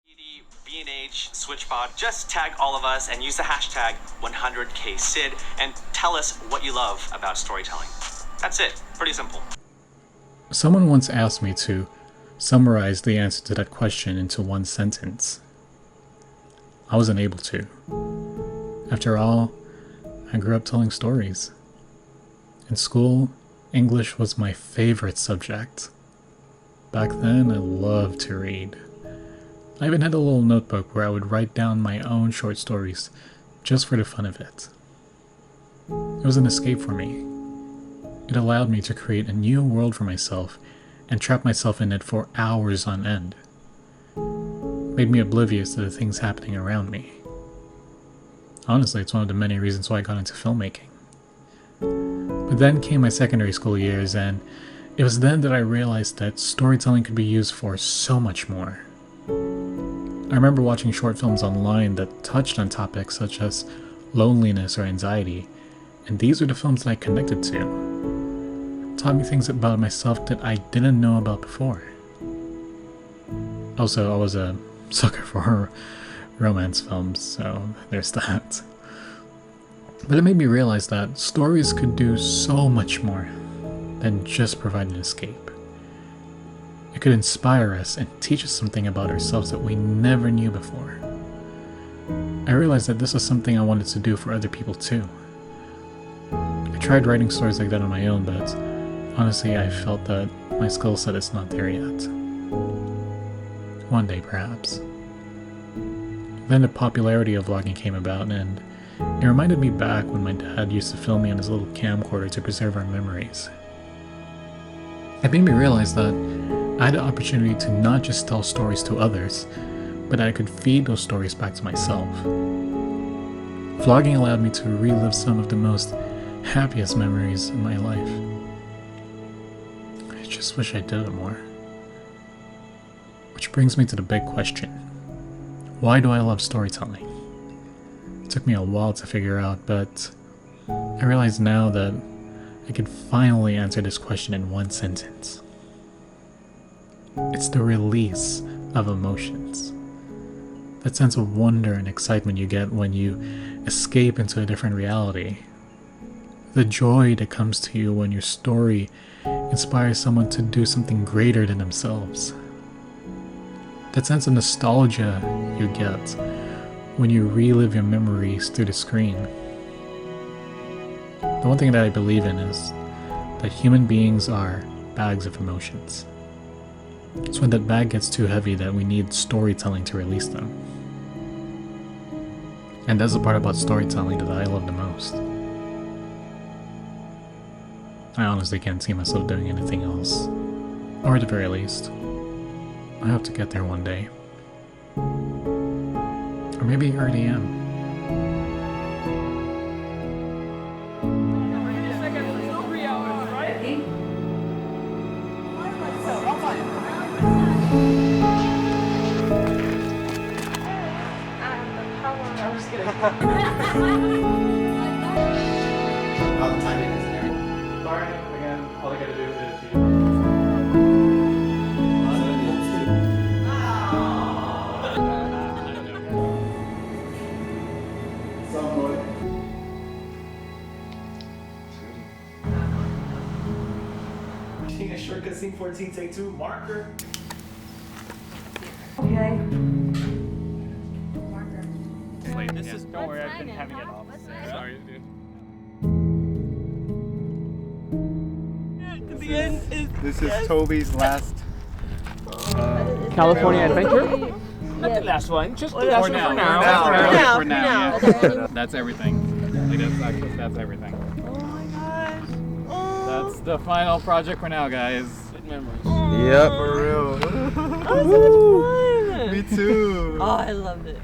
B&H, SwitchPod, just tag all of us and use the hashtag 100KSid and tell us what you love about storytelling. That's it. Pretty simple. Someone once asked me to summarize the answer to that question into one sentence. I wasn't able to. After all, I grew up telling stories. In school, English was my favorite subject. Back then, I loved to read. I even had a little notebook where I would write down my own short stories, just for the fun of it. It was an escape for me. It allowed me to create a new world for myself and trap myself in it for hours on end. It made me oblivious to the things happening around me. Honestly, it's one of the many reasons why I got into filmmaking. But then came my secondary school years, and it was then that I realized that storytelling could be used for so much more. I remember watching short films online that touched on topics such as loneliness or anxiety, and these were the films that I connected to. It taught me things about myself that I didn't know about before. Also, I was a sucker for romance films, so there's that. But it made me realize that stories could do so much more than just provide an escape. It could inspire us and teach us something about ourselves that we never knew before. I realized that this was something I wanted to do for other people too. I tried writing stories like that on my own, but honestly I felt that my skill set is not there yet. One day perhaps. Then the popularity of vlogging came about, and it reminded me back when my dad used to film me on his little camcorder to preserve our memories. It made me realize that I had the opportunity to not just tell stories to others, but that I could feed those stories back to myself. Vlogging allowed me to relive some of the most happiest memories in my life. I just wish I did it more. Which brings me to the big question. Why do I love storytelling? It took me a while to figure out, but I realize now that I can finally answer this question in one sentence. It's the release of emotions. That sense of wonder and excitement you get when you escape into a different reality. The joy that comes to you when your story inspires someone to do something greater than themselves. That sense of nostalgia you get when you relive your memories through the screen. The one thing that I believe in is that human beings are bags of emotions. It's when that bag gets too heavy that we need storytelling to release them. And that's the part about storytelling that I love the most. I honestly can't see myself doing anything else. Or at the very least, I hope to get there one day. Or maybe I already am. Sorry, again, all I gotta do is King of shortcut scene 14, take 2, marker. Okay. Wait, this is, don't worry, I've been having it off. Sorry, dude. The end is. This is Toby's last California Adventure? Not Yeah. the last one, just the Well, last for one for now. now. For now, Okay. yeah. That's everything. Like, that's everything. Oh my gosh. Oh. That's the final project for now, guys. Good memories. Yep. For real. That was so much fun. Me too. Oh, I loved it.